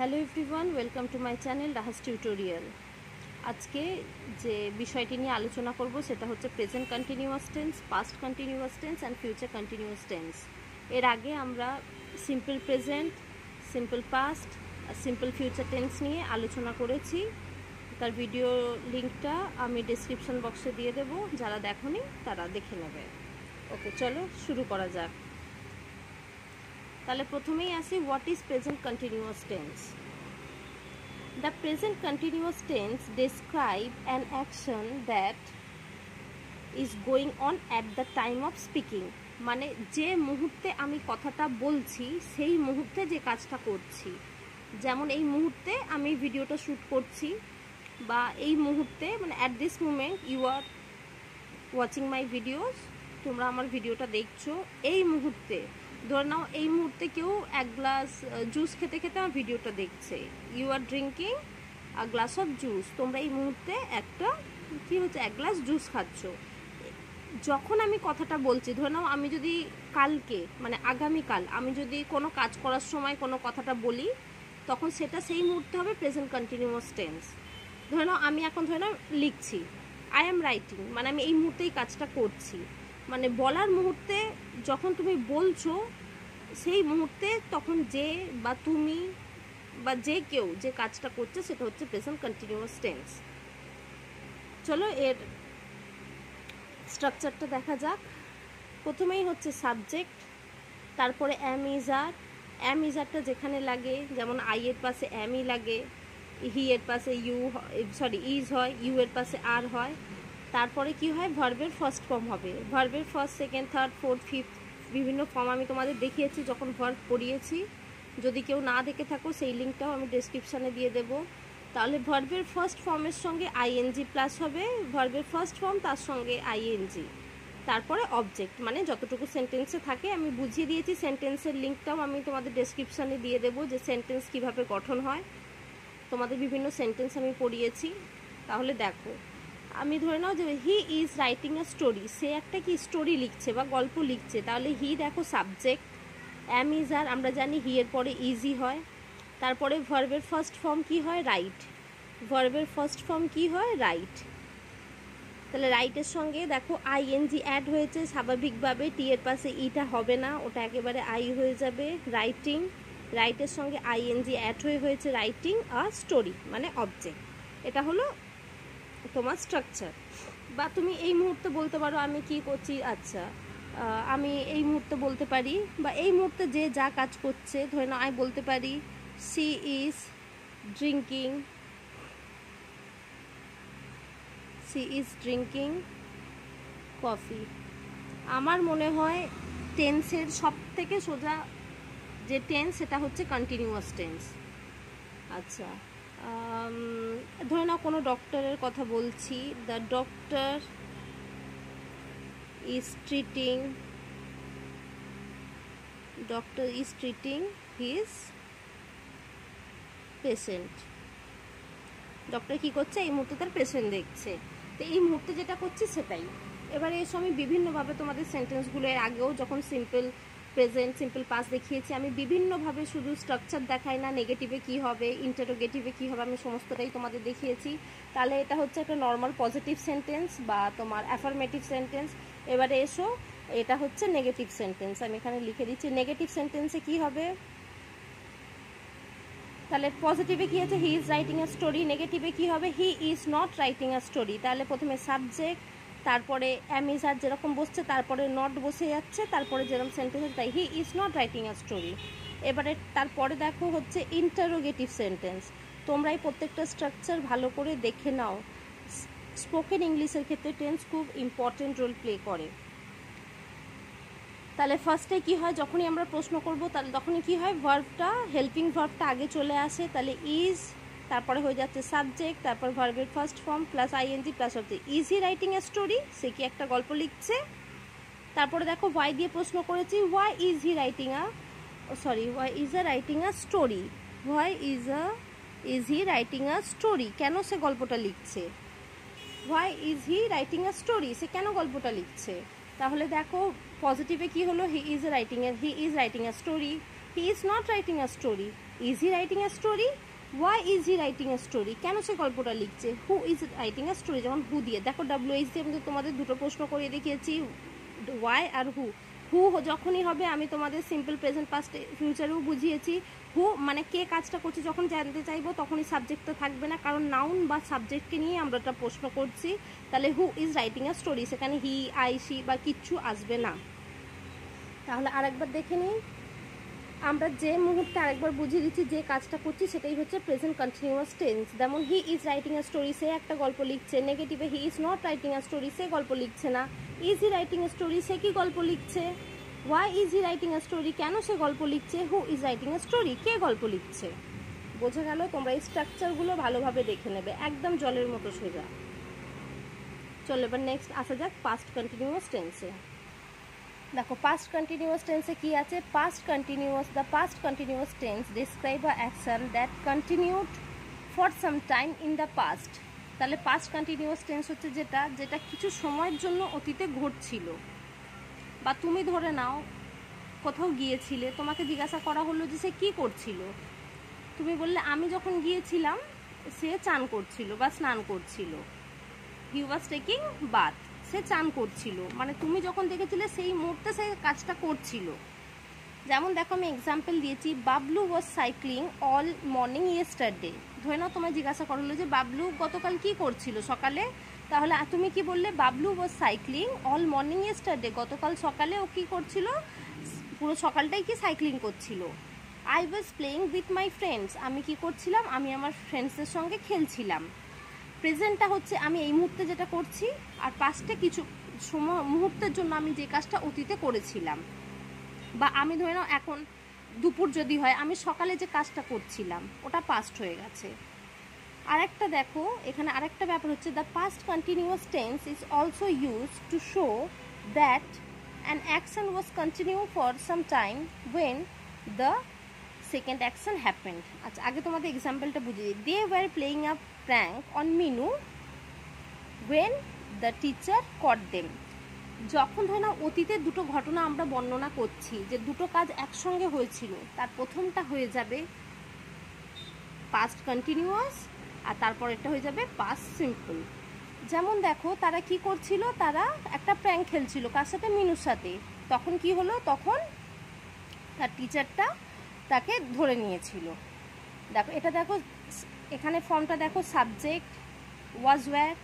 Hello everyone, welcome to my channel Rahas tutorial. আজকে যে বিষয়টি নিয়ে আলোচনা করব সেটা হচ্ছে present continuous tense, past continuous tense and future continuous tense. এর আগে আমরা সিম্পল প্রেজেন্ট, সিম্পল পাস্ট আর সিম্পল ফিউচার টেন্স নিয়ে আলোচনা করেছি। তার ভিডিও লিঙ্কটা আমি ডেসক্রিপশন বক্সে দিয়ে দেবো, যারা দেখোনি তারা দেখে নেবে। ওকে, চলো শুরু করা যাক। তাহলে প্রথমেই আসি, what is present continuous tense? The present continuous tense describe an action that is going on at the time of speaking. মানে যে মুহূর্তে আমি কথাটা বলছি সেই মুহূর্তে যে কাজটা করছি। যেমন এই মুহূর্তে আমি ভিডিওটা শ্যুট করছি, বা এই মুহূর্তে মানে at this moment you are watching my videos, তোমরা আমার ভিডিওটা দেখছো। এই মুহূর্তে ধরে নাও, এই মুহূর্তে কেউ এক গ্লাস জুস খেতে খেতে আমার ভিডিওটা দেখছে। You are drinking a glass of juice, তোমরা এই মুহূর্তে এক গ্লাস জুস খাচ্ছ। যখন আমি কথাটা বলছি, ধরে নাও আমি যদি কালকে মানে আগামীকাল আমি যদি কোনো কাজ করার সময় কোনো কথাটা বলি, তখন সেটা সেই মুহূর্তে হবে প্রেজেন্ট কন্টিনিউয়াস টেন্স। ধরে নাও আমি এখন লিখছি, আই অ্যাম রাইটিং, মানে আমি এই মুহূর্তেই কাজটা করছি। মানে বলার মুহূর্তে যখন তুমি বলছো সেই মুহূর্তে তখন যে বা তুমি বা যে কেউ যে কাজটা করছে সেটা হচ্ছে প্রেজেন্ট কন্টিনিউয়াস টেন্স। চলো এর স্ট্রাকচারটা দেখা যাক। প্রথমেই হচ্ছে সাবজেক্ট, তারপরে am is R. Am is আরটা যেখানে লাগে, যেমন আই এর পাশে অ্যামই লাগে, হি এর পাশে ইজ হয়, ইউ এর পাশে আর হয়। তারপরে কি হয়, ভার্বের ফার্স্ট ফর্ম হবে। ভার্বের first, second, third, fourth, fifth বিভিন্ন ফর্ম আমি তোমাদের দেখিয়েছি যখন ভার্ব পড়িয়েছি। যদি কেউ না দেখে থাকো সেই লিঙ্কটাও আমি ডেসক্রিপশানে দিয়ে দেবো। তাহলে ভার্বের ফার্স্ট ফর্মের সঙ্গে আইএনজি প্লাস হবে, ভার্বের ফার্স্ট ফর্ম তার সঙ্গে আইএনজি, তারপরে অবজেক্ট, মানে যতটুকু সেন্টেন্সে থাকে আমি বুঝিয়ে দিয়েছি। সেন্টেন্সের লিঙ্কটাও আমি তোমাদের ডেসক্রিপশানে দিয়ে দেবো, যে সেন্টেন্স কীভাবে গঠন হয়। তোমাদের বিভিন্ন সেন্টেন্স আমি পড়িয়েছি, তাহলে দেখো। আমি ধরে নাও যে he is writing a story, সে একটা কি স্টোরি লিখছে বা গল্প লিখছে। তাহলে হি দেখো সাবজেক্ট, অ্যাম ইজ আর, আমরা জানি হি এর পরে ইজি হয়। তারপরে ভার্বের ফার্স্ট ফর্ম কি হয়, রাইট। ভার্বের ফার্স্ট ফর্ম কি হয়, রাইট। তাহলে রাইটের সঙ্গে দেখো আইএনজি অ্যাড হয়েছে স্বাভাবিকভাবে, টি এর পাশে ইটা হবে না, ওটা একেবারে আই হয়ে যাবে। রাইটিং, রাইটের সঙ্গে আইএনজি অ্যাড হয়েছে রাইটিং আর স্টোরি মানে অবজেক্ট। এটা হলো তোমার স্ট্রাকচার। বা তুমি এই মুহূর্তে বলতে পারো আমি কি করছি, আচ্ছা আমি এই মুহূর্তে বলতে পারি, বা এই মুহূর্তে যে যা কাজ করছে, ধরে নাও আমি বলতে পারি সি ইজ ড্রিঙ্কিং কফি। আমার মনে হয় টেন্সের সব থেকে সোজা যে টেন্স সেটা হচ্ছে কন্টিনিউয়াস টেন্স। আচ্ছা, ধরে নাও কোনো ডক্টরের কথা বলছি, the doctor is treating his patient. Doctor কী করছে, এই মুহূর্তে তার পেশেন্ট দেখছে। তো এই মুহূর্তে যেটা করছি সেটাই। এবারে এসো আমি বিভিন্নভাবে তোমাদের সেন্টেন্সগুলো, এর আগেও যখন সিম্পল প্রেজেন্ট, সিম্পল পাস্ট দেখিয়েছি, আমি বিভিন্নভাবে শুধু স্ট্রাকচার দেখাই না, নেগেটিভে কী হবে, ইন্টারোগেটিভে কী হবে, আমি সমস্তটাই তোমাদের দেখিয়েছি। তাহলে এটা হচ্ছে একটা নর্মাল পজিটিভ সেন্টেন্স বা তোমার অ্যাফার্মেটিভ সেন্টেন্স। এবারে এসো, এটা হচ্ছে নেগেটিভ সেন্টেন্স। আমি এখানে লিখে দিচ্ছি নেগেটিভ সেন্টেন্সে কী হবে। তাহলে পজিটিভে কী আছে, he is writing a story. নেগেটিভে কী হবে, he is not writing a story. তাহলে প্রথমে সাবজেক্ট, তারপরে অ্যাম ইজ আর যেরকম বসছে, তারপরে নট বসে যাচ্ছে, তারপরে যেরকম সেন্টেন্স তাই হি is not writing a story. এবারে তারপরে দেখো হচ্ছে ইন্টারোগেটিভ সেন্টেন্স। তোমরাই প্রত্যেকটা স্ট্রাকচার ভালো করে দেখে নাও। স্পোকেন ইংলিশের ক্ষেত্রে টেন্স খুব ইম্পর্টেন্ট রোল প্লে করে। তাহলে ফার্স্টে কী হয়, যখনই আমরা প্রশ্ন করব তাহলে তখনই কী হয়, ভার্বটা, হেল্পিং ভার্বটা আগে চলে আসে। তাহলে ইজ, তারপরে হয়ে যাচ্ছে সাবজেক্ট, তারপর ভার্বের first form plus ING plus object. Is he writing a story, সে কি একটা গল্প লিখছে। তারপরে দেখো ওয়াই দিয়ে প্রশ্ন করেছি, why is he writing a story. Is he writing a story, কেন সে গল্পটা লিখছে। Why is he writing a story, সে কেন গল্পটা লিখছে। তাহলে দেখো পজিটিভে কি হলো, he is writing a story. He is not writing a story. Is he writing a story? Why is he writing a story? কেন সে গল্পটা লিখছে? Who is writing a story, যেমন হু দিয়ে দেখো, WH দিয়ে আমি তোমাদের দুটো প্রশ্ন করিয়ে দেখিয়েছি, ওয়াই আর হু। হু যখনই হবে আমি তোমাদের সিম্পল প্রেজেন্ট পাস্ট ফিউচারেও বুঝিয়েছি। হু মানে কে কাজটা করছে যখন জানতে চাইবো তখনই সাবজেক্টটা থাকবে না, কারণ নাউন বা সাবজেক্টকে নিয়ে আমরা একটা প্রশ্ন করছি। তাহলে হু ইজ রাইটিং আ স্টোরি, সেখানে হি, আই, সি বা কিচ্ছু আসবে না। তাহলে আরেকবার দেখে নিই, আমরা যে মুহূর্তে আরেকবার বুঝিয়ে দিচ্ছি যে কাজটা করছি সেটাই হচ্ছে প্রেজেন্ট কন্টিনিউয়াস টেন্স। যেমন he is writing a story, সে একটা গল্প লিখছে। নেগেটিভে he is not writing a story, সে গল্প লিখছে না। Is he writing a story, সে কি গল্প লিখছে। Why is he writing a story, কেন সে গল্প লিখছে। Who is writing a story, কে গল্প লিখছে। বোঝা গেল? তোমরা এই স্ট্রাকচারগুলো ভালোভাবে দেখে নেবে, একদম জলের মতো সোজা। চলো এবার নেক্সট আসা যাক পাস্ট কন্টিনিউয়াস টেন্সে। দেখো পাস্ট কন্টিনিউয়াস টেন্সে কি আছে, past continuous, the past continuous tense describe a action that continued for some time in the past. তাহলে পাস্ট কন্টিনিউয়াস টেন্স হচ্ছে যেটা যেটা কিছু সময়ের জন্য অতীতে ঘটছিল। বা তুমি ধরে নাও কোথাও গিয়েছিলে, তোমাকে জিজ্ঞাসা করা হলো যে সে কী করছিল, তুমি বললে আমি যখন গিয়েছিলাম সে চান করছিল বা স্নান করছিল। হি ওয়াজ টেকিং বাথ, সে চান করছিল, মানে তুমি যখন দেখেছিলে সেই মুহূর্তে সে কাজটা করছিল। যেমন দেখো আমি এক্সাম্পল দিয়েছি, বাবলু ওয়াজ সাইক্লিং অল মর্নিং ইয়েস্টারডে। ধরে নাও তোমায় জিজ্ঞাসা করা হলো যে বাবলু গতকাল কি করছিল সকালে, তাহলে তুমি কি বললে, বাবলু ওয়াজ সাইক্লিং অল মর্নিং ইয়েস্টারডে, গতকাল সকালে ও কি করছিল, পুরো সকালটাই কি সাইক্লিং করছিল। I was playing with my friends, আমি কি করছিলাম, আমি আমার ফ্রেন্ডসদের সঙ্গে খেলছিলাম। প্রেজেন্টটা হচ্ছে আমি এই মুহূর্তে যেটা করছি, আর পাস্টে কিছু সময় মুহূর্তের জন্য আমি যে কাজটা অতীতে করেছিলাম। বা আমি ধরে নাও এখন দুপুর যদি হয়, আমি সকালে যে কাজটা করছিলাম ওটা পাস্ট হয়ে গেছে। আরেকটা দেখো এখানে আরেকটা ব্যাপার হচ্ছে, the past continuous tense is also use to show that an action was continue for some time when the second action happened. আচ্ছা আগে তোমাদের এক্সাম্পলটা বুঝিয়ে দিই। They were playing a prank on Minu when the teacher caught them. যখন ধরে না অতীতের দুটো ঘটনা আমরা বর্ণনা করছি, যে দুটো কাজ একসঙ্গে হয়েছিল, তার প্রথমটা হয়ে যাবে পাস্ট কন্টিনিউয়াস আর তারপর এটা হয়ে যাবে পাস্ট সিম্পল। যেমন দেখো তারা কি করছিল, তারা একটা প্র্যাঙ্ক খেলছিল, কার সাথে, মিনুর সাথে। তখন কি হলো, তখন তার টিচারটা তাকে ধরে নিয়েছিল। দেখো এটা দেখো এখানে ফর্মটা দেখো, সাবজেক্ট ওয়াজ ওয়্যার,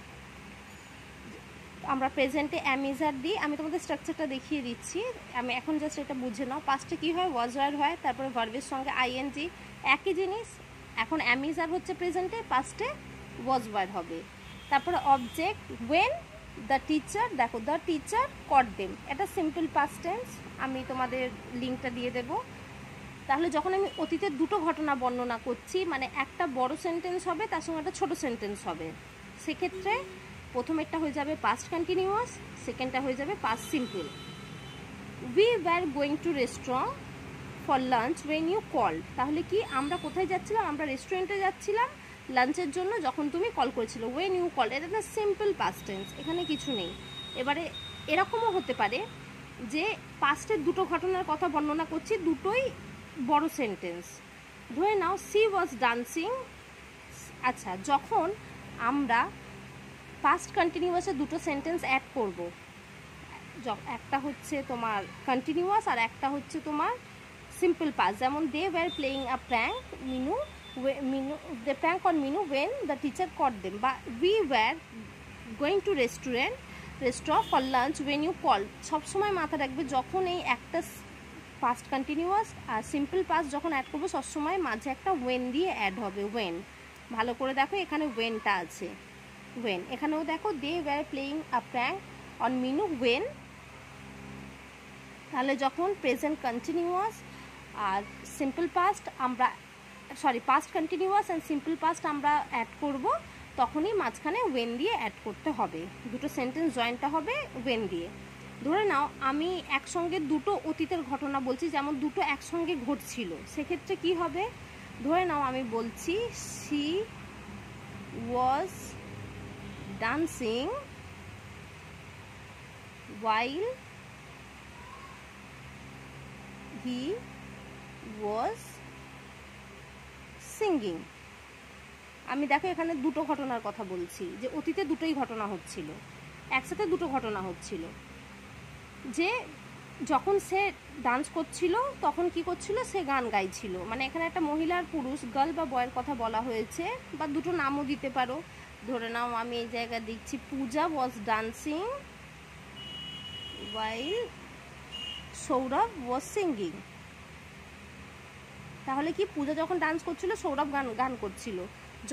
আমরা প্রেজেন্টে অ্যামিজার দিই। আমি তোমাদের স্ট্রাকচারটা দেখিয়ে দিচ্ছি, আমি এখন জাস্ট এটা বুঝে নাও। পাস্টে কী হয়, ওয়াজ ওয়্যার হয়, তারপরে ভার্বের সঙ্গে আইএনজি, একই জিনিস। এখন অ্যামিজার হচ্ছে প্রেজেন্টে, পাস্টে ওয়াজ ওয়্যার হবে। তারপরে অবজেক্ট ওয়েন দ্য টিচার, দেখো দ্য টিচার কট দেম, এটা সিম্পল পাস্ট টেন্স, আমি তোমাদের লিঙ্কটা দিয়ে দেবো। তাহলে যখন আমি অতীতের দুটো ঘটনা বর্ণনা করছি, মানে একটা বড় সেন্টেন্স হবে তার সঙ্গে একটা ছোটো সেন্টেন্স হবে, সেক্ষেত্রে প্রথমেরটা হয়ে যাবে পাস্ট কন্টিনিউয়াস, সেকেন্ডটা হয়ে যাবে past simple. We were going to restaurant for lunch when you called. তাহলে কি আমরা কোথায় যাচ্ছিলাম, আমরা রেস্টুরেন্টে যাচ্ছিলাম লাঞ্চের জন্য যখন তুমি কল করেছিল, ওয়েন ইউ কল্ড, এটা না সিম্পল পাস্ট টেন্স, এখানে কিছু নেই। এবারে এরকমও হতে পারে যে পাস্টের দুটো ঘটনার কথা বর্ণনা করছি, দুটোই বড় সেন্টেন্স। ধরে নাও সি ওয়াজ ডান্সিং। আচ্ছা যখন আমরা পাস্ট কন্টিনিউয়াসে দুটো সেন্টেন্স অ্যাড করব, একটা হচ্ছে তোমার কন্টিনিউয়াস আর একটা হচ্ছে তোমার সিম্পল পাস্ট। যেমন they were playing a prank they prank on Minu when the teacher caught them. বা we were going to restaurant for lunch when you call. সবসময় মাথা রাখবে যখন এই একটা পাস্ট কন্টিনিউয়াস আর সিম্পল পাস্ট যখন অ্যাড করবো সবসময় মাঝে একটা ওয়েন দিয়ে অ্যাড হবে, ওয়েন। ভালো করে দেখো এখানে ওয়েনটা আছে, ওয়েন। এখানেও দেখো they were playing a prank on Minu when. তাহলে যখন প্রেজেন্ট কন্টিনিউয়াস আর সিম্পল পাস্ট আমরা past continuous and simple past আমরা অ্যাড করব, তখনই মাঝখানে ওয়েন দিয়ে অ্যাড করতে হবে, দুটো সেন্টেন্স জয়েন্টটা হবে ওয়েন দিয়ে। ধরে নাও আমি একসঙ্গে দুটো অতীতের ঘটনা বলছি, যেমন দুটো একসঙ্গে ঘটছিল, সেক্ষেত্রে কি হবে, ধরে নাও আমি বলছি she was dancing while he was singing. আমি দেখো এখানে দুটো ঘটনার কথা বলছি, যে অতীতে দুটোই ঘটনা হচ্ছিল, একসাথে দুটো ঘটনা হচ্ছিল। যে যখন সে ডান্স করছিল তখন কি করছিল, সে গান গাইছিল। মানে এখানে একটা মহিলা আর পুরুষ, গার্ল বা বয়ের কথা বলা হয়েছে, বা দুটো নামও দিতে পারো। ধরে নাও আমি এই জায়গায় দিচ্ছি Puja was dancing while Sourav was singing. তাহলে কি, পূজা যখন ডান্স করছিল সৌরভ গান করছিল।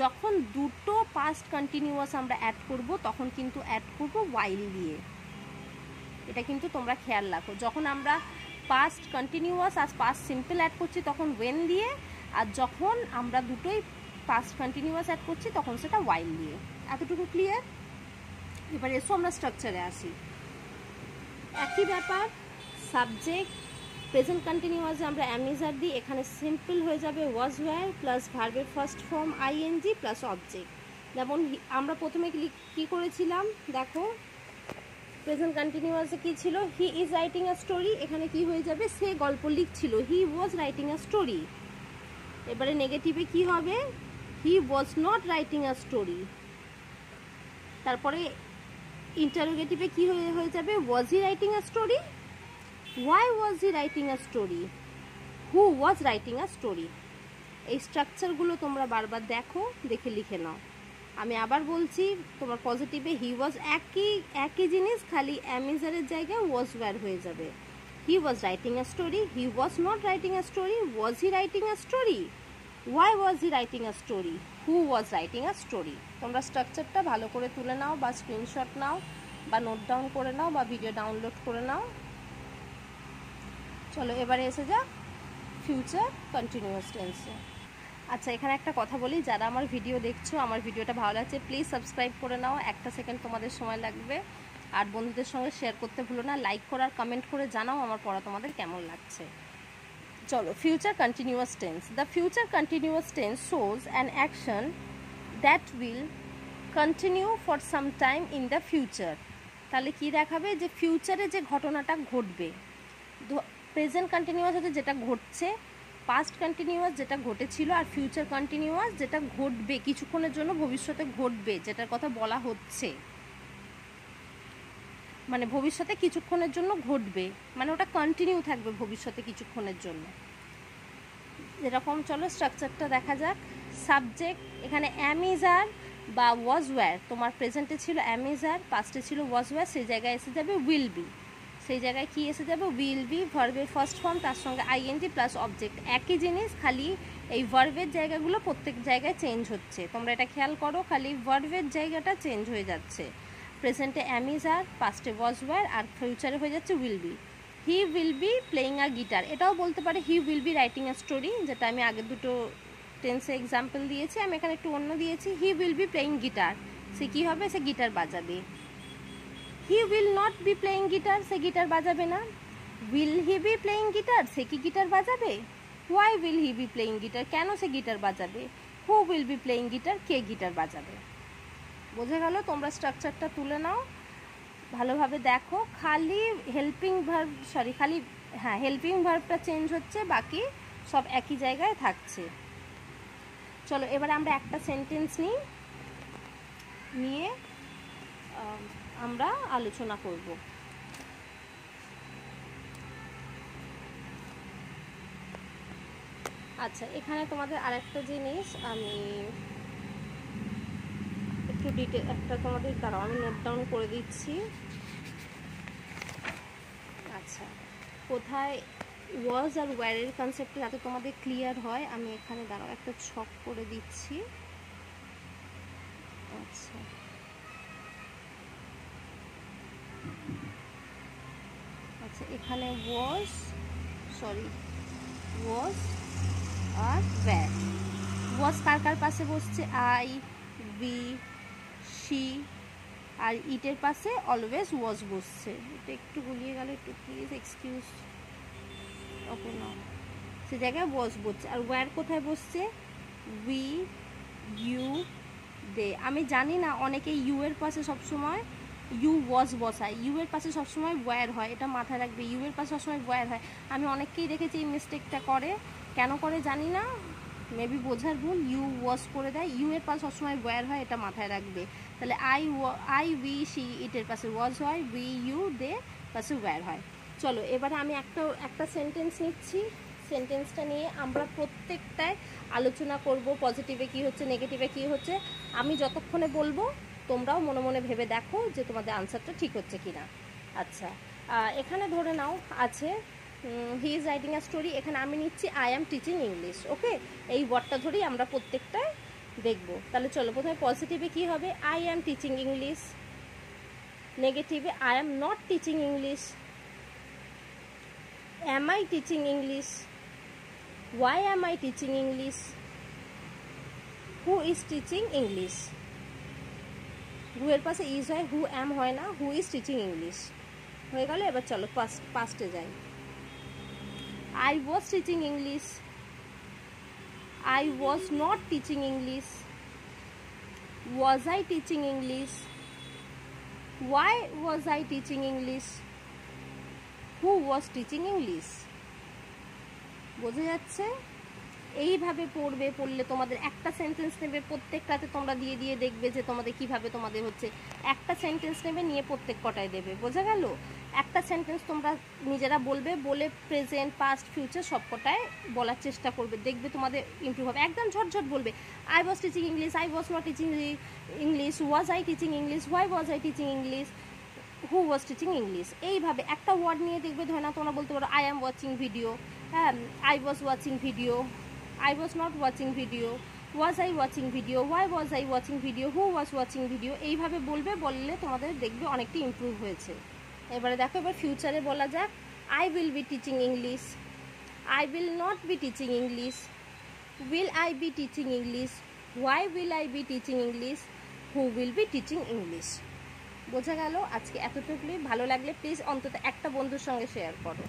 যখন দুটো পাস্ট কন্টিনিউয়াস আমরা অ্যাড করব তখন কিন্তু অ্যাড করব while দিয়ে। এটা কিন্তু তোমরা খেয়াল রাখো, যখন আমরা পাস্ট কন্টিনিউয়াস আর পাস্ট সিম্পল অ্যাড করছি তখন when দিয়ে, আর যখন আমরা দুটোই পাস্ট কন্টিনিউয়াস অ্যাড করছি তখন সেটা while দিয়ে। এতটুকু ক্লিয়ার? এবার এসো আমরা স্ট্রাকচারে আসি। একই ব্যাপার, সাবজেক্ট প্রেজেন্ট কন্টিনিউয়াসে আমরা অ্যামিজার দিই, এখানে সিম্পল হয়ে যাবে ওয়াজ ওয়্যার প্লাস ভার্বের first form ING plus object. যেমন আমরা প্রথমে কি করেছিলাম দেখো, প্রেজেন্ট কন্টিনিউয়াসে কি ছিল, হি ইজ রাইটিং আ স্টোরি, এখানে কি হয়ে যাবে, সে গল্প লিখছিল, হি ওয়াজ রাইটিং আ স্টোরি। এবারে নেগেটিভে কি হবে, he was not writing a story. তারপরে ইন্টারোগেটিভে কি হয়ে যাবে, was he writing a story, why was he writing a story, who was writing a story. এই স্ট্রাকচারগুলো তোমরা বারবার দেখো, দেখে লিখে নাও। আমি আবার বলছি, তোমার পজিটিভে হি ওয়াজ একই জিনিস, খালি অ্যামিজারের জায়গায় ওয়াজ ওয়্যার হয়ে যাবে। He was writing a story, he was not writing a story, was he writing a story, why was he writing a story, who was writing a story. তোমরা স্ট্রাকচারটা ভালো করে তুলে নাও, বা স্ক্রিনশট নাও, বা নোট ডাউন করে নাও, বা ভিডিও ডাউনলোড করে নাও। চলো এবারে এসে যা ফিউচার কন্টিনিউয়াস টেন্সে। আচ্ছা, এখানে একটা কথা বলি, যারা আমার ভিডিও দেখছো, আমার ভিডিওটা ভালো লাগছে প্লিজ সাবস্ক্রাইব করে নাও, একটা সেকেন্ড তোমাদের সময় লাগবে। আর বন্ধুদের সঙ্গে শেয়ার করতে ভুলো না, লাইক করার কমেন্ট করে জানাও আমার পড়া তোমাদের কেমন লাগছে। চলো, future continuous tense. The future continuous tense shows an action that will continue for some time in the future. তাহলে কি দেখাবে, যে ফিউচারে যে ঘটনাটা ঘটবে। প্রেজেন্ট কন্টিনিউয়াস হচ্ছে যেটা ঘটছে, পাস্ট কন্টিনিউয়াস যেটা ঘটেছিল, আর ফিউচার কন্টিনিউয়াস যেটা ঘটবে কিছুক্ষণের জন্য, ভবিষ্যতে ঘটবে, যেটার কথা বলা হচ্ছে। মানে ভবিষ্যতে কিছুক্ষণের জন্য ঘটবে, মানে ওটা কন্টিনিউ থাকবে ভবিষ্যতে কিছুক্ষণের জন্য। যেরকম, চলো স্ট্রাকচারটা দেখা যাক। সাবজেক্ট এখানে অ্যামিজার বা ওয়াজ ওয়্যার, তোমার প্রেজেন্টে ছিল অ্যামিজার, পাস্টে ছিল ওয়াজ ওয়্যার, সেই জায়গায় এসে যাবে উইল বি। সেই জায়গায় কি এসে যাবে, উইল বি, ভার্বের ফার্স্ট ফর্ম, তার সঙ্গে আইএনজি প্লাস অবজেক্ট। একই জিনিস, খালি এই ভার্বের জায়গাগুলো প্রত্যেক জায়গায় চেঞ্জ হচ্ছে। তোমরা এটা খেয়াল করো, খালি ভার্বের জায়গাটা চেঞ্জ হয়ে যাচ্ছে। প্রেজেন্টে অ্যামিজার, পাস্টে ওয়াজ ওয়্যার, আর ফিউচারে হয়ে যাচ্ছে will be. He will be playing a guitar, এটাও বলতে পারে হি will B writing a story, যেটা আমি আগের দুটো টেন্সে এক্সাম্পল দিয়েছি, আমি এখানে একটু অন্য দিয়েছি। He will be playing guitar, সে কী হবে, সে গিটার বাজাবে। He will not be playing guitar, সে গিটার বাজাবে না। Will he be playing guitar, সে কি গিটার বাজাবে। Why will he be playing guitar, কেন সে গিটার বাজাবে। Who will be playing guitar, কে গিটার বাজাবে। বোঝা গেল? তোমরা স্ট্রাকচারটা তুলে নাও, ভালোভাবে দেখো। খালি হেল্পিং ভার্ব, হেল্পিং ভার্বটা চেঞ্জ হচ্ছে, বাকি সব একই জায়গায় থাকছে। চলো এবারে আমরা একটা সেন্টেন্স নিয়ে আমরা আলোচনা করব। আচ্ছা, এখানে তোমাদের আরেকটা জিনিস আমি একটু একটা তোমাদের দাঁড়াও, আমি নোট ডাউন করে দিচ্ছি। আচ্ছা, কোথায় ওয়াজ আর ওয়্যারের কনসেপ্টটা যাতে তোমাদের ক্লিয়ার হয়, আমি এখানে দাঁড়াও একটা ছক করে দিচ্ছি। আচ্ছা, আচ্ছা, এখানে ওয়াজ আর ওয়্যার। ওয়াজ কার কার পাশে বসছে, আই, উই, শি, আর ইটের পাশে অলওয়েজ ওয়াজ বসছে। এটা একটু গুলিয়ে গেল, একটু প্লিজ এক্সকিউজ। ওকে, না, সে জায়গায় ওয়াজ বসছে। আর ওয়্যার কোথায় বসছে, উই, ইউ, দে। আমি জানি না অনেকে ইউ এর পাশে সবসময় ইউ ওয়াজ বসায়, ইউ এর পাশে সবসময় ওয়্যার হয়, এটা মাথায় রাখবে। ইউ এর পাশে সবসময় ওয়্যার হয়, আমি অনেককেই দেখেছি এই মিস্টেকটা করে। কেন করে জানি না, মেবি বোঝার ভুল, ইউ ওয়াজ করে দেয়। ইউ এর পাশে সবসময় ওয়্যার হয়, এটা মাথায় রাখবে। তাহলে আই উই শি ইটের পাশে ওয়াজ হয়, উই ইউ দে পাশে ওয়্যার হয়। চলো এবারে আমি একটা সেন্টেন্স নিচ্ছি। সেন্টেন্সটা নিয়ে আমরা প্রত্যেকটায় আলোচনা করব, পজিটিভে কী হচ্ছে, নেগেটিভে কী হচ্ছে। আমি যতক্ষণে বলবো তোমরাও মনে মনে ভেবে দেখো যে তোমাদের আনসারটা ঠিক হচ্ছে কি না। আচ্ছা, এখানে ধরে নাও আছে he is writing a story, এখানে আমি নিচ্ছি আই অ্যাম টিচিং ইংলিশ। ওকে, এই ওয়ার্ডটা ধরেই আমরা প্রত্যেকটায় দেখব। তাহলে চলো প্রথমে পজিটিভে কী হবে, আই অ্যাম টিচিং ইংলিশ। নেগেটিভে I am not teaching English. am I teaching English? Why am I teaching English? Who is teaching English? who এর পাশে is হয়, who am হয় না, who is teaching English হয়ে গেল। এবার চলো পাস্টে যাই। I was teaching English. I was not teaching English. Was I teaching English? Why was I teaching English? Who was teaching English? বোঝা যাচ্ছে? এইভাবে পড়লে তোমাদের একটা সেন্টেন্স নেবে, প্রত্যেকটাতে তোমরা দিয়ে দিয়ে দেখবে যে তোমাদের কিভাবে তোমাদের হচ্ছে। একটা সেন্টেন্স নেবে, নিয়ে প্রত্যেক কটায় দেবে। বোঝা গেল? একটা সেন্টেন্স তোমরা নিজেরা বলবে, বলে প্রেজেন্ট, পাস্ট, ফিউচার সব কটায় বলার চেষ্টা করবে, দেখবে তোমাদের ইমপ্রুভ হবে। একদম ঝটঝট বলবে। I was teaching English, I was not teaching English, was I teaching English, why was I teaching English, who was teaching English. এইভাবে একটা ওয়ার্ড নিয়ে দেখবে, ধরে না তোমরা বলতে পারো আই অ্যাম ওয়াচিং ভিডিও, হ্যাঁ, I was watching video, I was not watching video, was I watching video, why was I watching video, who was watching video. এইভাবে বলবে, বললে তোমাদের দেখবে অনেকটা ইমপ্রুভ হয়েছে। এবারে দেখো, এবার ফিউচারে বলা যাক। I will be teaching English, I will not be teaching English, will I be teaching English, why will I be teaching English, who will be teaching English. বোঝা গেল? আজকে এতটুকুই। ভালো লাগলে প্লিজ অন্তত একটা বন্ধুর সঙ্গে শেয়ার করো।